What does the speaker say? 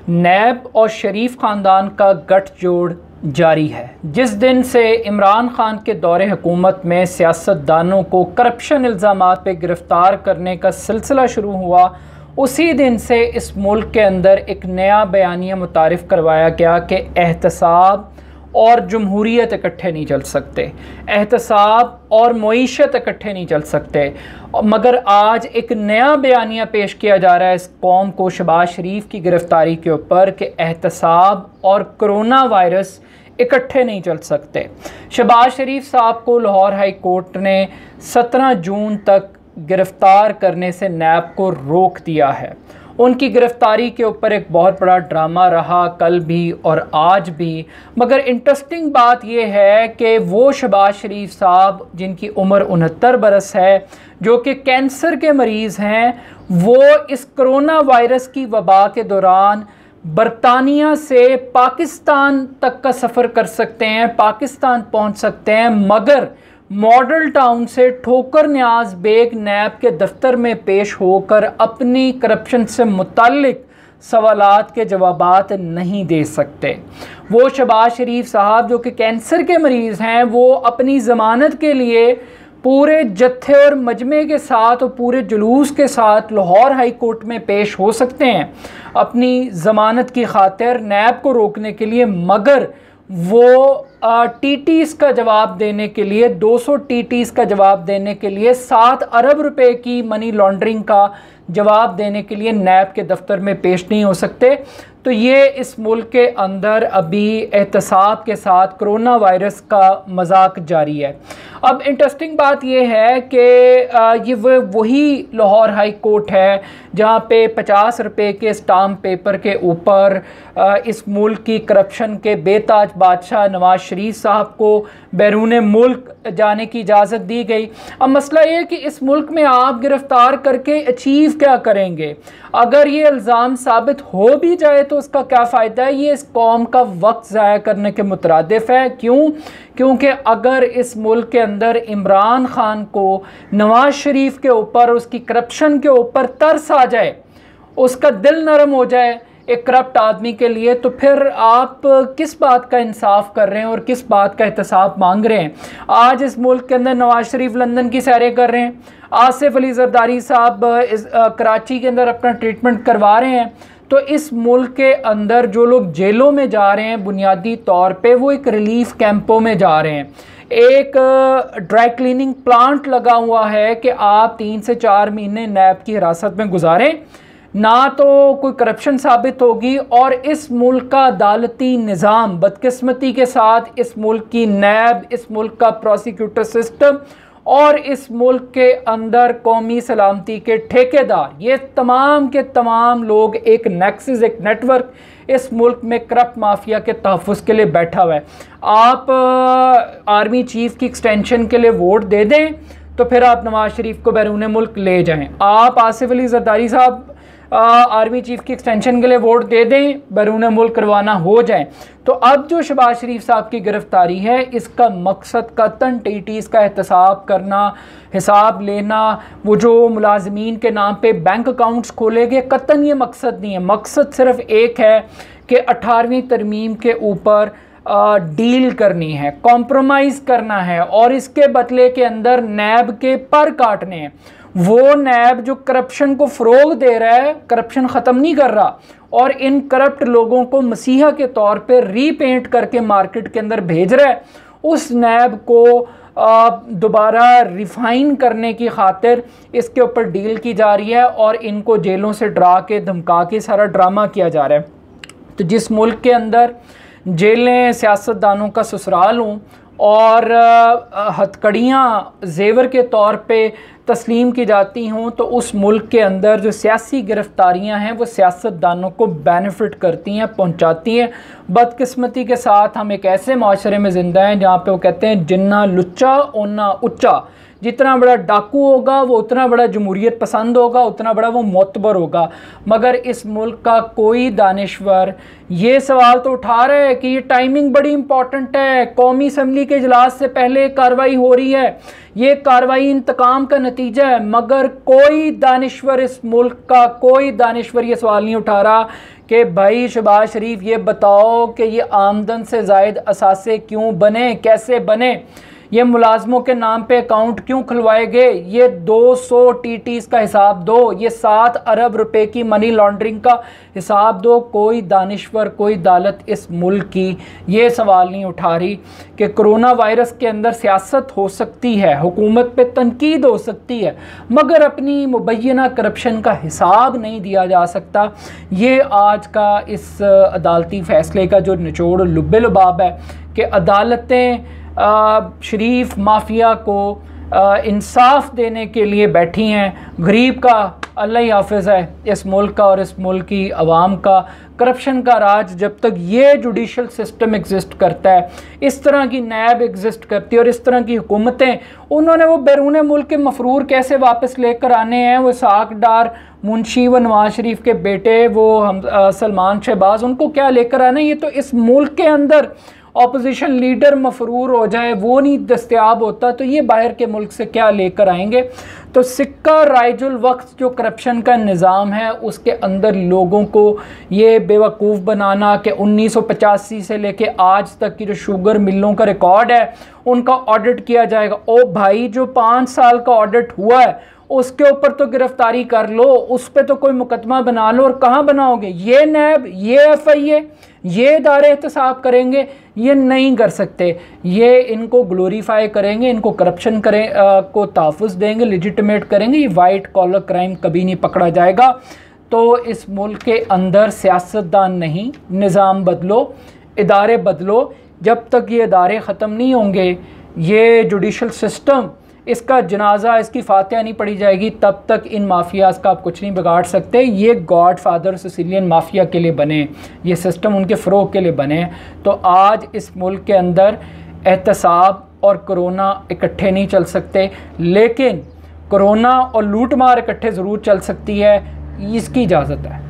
नैब और शरीफ ख़ानदान का गठजोड़ जारी है। जिस दिन से इमरान खान के दौरे हुकूमत में सियासतदानों को करप्शन इल्ज़ामात पे गिरफ़्तार करने का सिलसिला शुरू हुआ, उसी दिन से इस मुल्क के अंदर एक नया बयानिया मुतारिफ़ करवाया गया कि एहतसाब और जमहूरियत इकट्ठे नहीं चल सकते, एहतसाब और मईशत इकट्ठे नहीं चल सकते। मगर आज एक नया बयानिया पेश किया जा रहा है इस कौम को शहबाज शरीफ की गिरफ़्तारी के ऊपर कि एहतसाब और कोरोना वायरस इकट्ठे नहीं चल सकते। शहबाज शरीफ साहब को लाहौर हाई कोर्ट ने 17 जून तक गिरफ़्तार करने से नैब को रोक दिया है। उनकी गिरफ़्तारी के ऊपर एक बहुत बड़ा ड्रामा रहा, कल भी और आज भी। मगर इंटरेस्टिंग बात यह है कि वो शहबाज शरीफ साहब जिनकी उम्र 69 बरस है, जो कि कैंसर के मरीज़ हैं, वो इस कोरोना वायरस की वबा के दौरान बरतानिया से पाकिस्तान तक का सफ़र कर सकते हैं, पाकिस्तान पहुंच सकते हैं, मगर मॉडल टाउन से ठोकर न्याज बेग नैब के दफ्तर में पेश होकर अपनी करप्शन से मुताल्लिक सवालात के जवाबात नहीं दे सकते। वो शहबाज शरीफ साहब जो कि कैंसर के मरीज़ हैं, वो अपनी ज़मानत के लिए पूरे जत्थे और मजमे के साथ और पूरे जुलूस के साथ लाहौर हाई कोर्ट में पेश हो सकते हैं अपनी ज़मानत की खातिर नैब को रोकने के लिए, मगर वो टीटीज़ का जवाब देने के लिए 200 टीटीज़ का जवाब देने के लिए 7 अरब रुपए की मनी लॉन्ड्रिंग का जवाब देने के लिए नैब के दफ्तर में पेश नहीं हो सकते। तो ये इस मुल्क के अंदर अभी एहतसाब के साथ कोरोना वायरस का मजाक जारी है। अब इंटरेस्टिंग बात यह है कि ये वही लाहौर हाई कोर्ट है जहाँ पे 50 रुपए के स्टाम्प पेपर के ऊपर इस मुल्क की करप्शन के बेताज बादशाह नवाज शरीफ साहब को बैरून मुल्क जाने की इजाज़त दी गई। अब मसला ये है कि इस मुल्क में आप गिरफ़्तार करके अचीव क्या करेंगे? अगर ये इल्ज़ाम साबित हो भी जाए तो उसका क्या फ़ायदा है? ये इस कौम का वक्त ज़ाया करने के मुतरादिफ है। क्यों? क्योंकि अगर इस मुल्क के अंदर इमरान खान को नवाज शरीफ के ऊपर, उसकी करप्शन के ऊपर तरस आ जाए, उसका दिल नरम हो जाए एक करप्ट आदमी के लिए, तो फिर आप किस बात का इंसाफ कर रहे हैं और किस बात का एहतसाब मांग रहे हैं? आज इस मुल्क के अंदर नवाज शरीफ लंदन की सैरें कर रहे हैं, आसिफ अली जरदारी साहब कराची के अंदर अपना ट्रीटमेंट करवा रहे हैं। तो इस मुल्क के अंदर जो लोग जेलों में जा रहे हैं बुनियादी तौर पे वो एक रिलीफ कैंपों में जा रहे हैं। एक ड्राई क्लीनिंग प्लांट लगा हुआ है कि आप 3 से 4 महीने नैब की हिरासत में गुजारें, ना तो कोई करप्शन साबित होगी और इस मुल्क का अदालती निज़ाम बदकिस्मती के साथ इस मुल्क की नैब, इस मुल्क का प्रोसिक्यूटर सिस्टम और इस मुल्क के अंदर कौमी सलामती के ठेकेदार, ये तमाम के तमाम लोग एक नेक्सस, एक नेटवर्क इस मुल्क में करप्ट माफिया के तहफ़्फ़ुज़ के लिए बैठा हुआ है। आप आर्मी चीफ़ की एक्सटेंशन के लिए वोट दे दें तो फिर आप नवाज शरीफ को बैरून मुल्क ले जाएं। आप आसिफ अली जरदारी साहब आर्मी चीफ की एक्सटेंशन के लिए वोट दे दें, बैरून मुल्क करवाना हो जाए। तो अब जो शहबाज शरीफ साहब की गिरफ्तारी है, इसका मकसद कतन टीटीज़ का एहतसाब करना, हिसाब लेना, वो जो मुलाजमीन के नाम पे बैंक अकाउंट्स खोले गए, कतन ये मकसद नहीं है। मकसद सिर्फ एक है कि 18वीं तरमीम के ऊपर डील करनी है, कॉम्प्रोमाइज़ करना है और इसके बदले के अंदर नैब के पर काटने हैं। वो नैब जो करप्शन को फ़रोग दे रहा है, करप्शन ख़त्म नहीं कर रहा और इन करप्ट लोगों को मसीहा के तौर पे रीपेंट करके मार्केट के अंदर भेज रहा है, उस नैब को दोबारा रिफ़ाइन करने की खातिर इसके ऊपर डील की जा रही है और इनको जेलों से डरा के धमका के सारा ड्रामा किया जा रहा है। तो जिस मुल्क के अंदर जेलें सियासतदानों का ससुराल हों और हथकड़ियाँ जेवर के तौर पे तस्लीम की जाती हों, तो उस मुल्क के अंदर जो सियासी गिरफ्तारियां हैं वो सियासतदानों को बेनिफिट करती हैं, पहुंचाती हैं। बदकिस्मती के साथ हम एक ऐसे माशरे में ज़िंदा हैं जहाँ पे वो कहते हैं जिन्ना लुच्चा ओना उच्चा। जितना बड़ा डाकू होगा वो उतना बड़ा जमहूरियत पसंद होगा, उतना बड़ा वो मोतबर होगा। मगर इस मुल्क का कोई दानिश्वर ये सवाल तो उठा रहा है कि ये टाइमिंग बड़ी इंपॉर्टेंट है, कौमी असम्बली के इजलास से पहले कार्रवाई हो रही है, ये कार्रवाई इंतकाम का नतीजा है। मगर कोई दानिश्वर, इस मुल्क का कोई दानिश्वर ये सवाल नहीं उठा रहा कि भाई शहबाज शरीफ ये बताओ कि ये आमदन से ज़ायद असासे क्यों बने, कैसे बने, ये मुलाजमों के नाम पे अकाउंट क्यों खुलवाए गए, ये 200 टीटीज़ का हिसाब दो, ये 7 अरब रुपए की मनी लॉन्ड्रिंग का हिसाब दो। कोई दानिश्वर, कोई दालत इस मुल्क की ये सवाल नहीं उठा रही कि कोरोना वायरस के अंदर सियासत हो सकती है, हुकूमत पे तनकीद हो सकती है, मगर अपनी मुबैना करप्शन का हिसाब नहीं दिया जा सकता। ये आज का इस अदालती फ़ैसले का जो निचोड़ लुब्बे लुबाब है कि अदालतें शरीफ माफिया को इंसाफ देने के लिए बैठी हैं। गरीब का अल्लाह ही हाफिज़ है इस मुल्क का और इस मुल्क की आवाम का। करप्शन का राज जब तक ये जुडिशल सिस्टम एग्जिस्ट करता है, इस तरह की नैब एग्जिस्ट करती है और इस तरह की हुकूमतें, उन्होंने वो बैरून मुल्क के मफरूर कैसे वापस लेकर आने हैं, वो साक डार मुंशी व नवाज शरीफ के बेटे वो हम सलमान शहबाज, उनको क्या लेकर आना है। ये तो इस मुल्क के अंदर ऑपोजिशन लीडर मफरूर हो जाए वो नहीं दस्तयाब होता, तो ये बाहर के मुल्क से क्या लेकर आएंगे। तो सिक्का राइजुल वक्त जो करप्शन का निज़ाम है उसके अंदर लोगों को ये बेवकूफ़ बनाना कि 1985 से लेके आज तक की जो शुगर मिलों का रिकॉर्ड है उनका ऑडिट किया जाएगा। ओ भाई, जो 5 साल का ऑडिट हुआ है उसके ऊपर तो गिरफ्तारी कर लो, उस पर तो कोई मुकदमा बना लो। और कहाँ बनाओगे? ये नैब, ये FIA, ये इदारे एहतसाब करेंगे? ये नहीं कर सकते। ये इनको ग्लोरीफाई करेंगे, इनको करप्शन को तहफ़्फ़ुज़ देंगे, लेजिटिमेट करेंगे। ये वाइट कॉलर क्राइम कभी नहीं पकड़ा जाएगा। तो इस मुल्क के अंदर सियासतदान नहीं, निज़ाम बदलो, इदारे बदलो। जब तक ये इदारे ख़त्म नहीं होंगे, ये जुडिशल सिस्टम, इसका जनाजा, इसकी फातिहा नहीं पड़ी जाएगी, तब तक इन माफियाज़ का आप कुछ नहीं बिगाड़ सकते। ये गॉड फादर सिसिलियन माफिया के लिए बने, ये सिस्टम उनके फ़रोग के लिए बने। तो आज इस मुल्क के अंदर एहतसाब और कोरोना इकट्ठे नहीं चल सकते, लेकिन कोरोना और लूट मार इकट्ठे ज़रूर चल सकती है, इसकी इजाज़त है।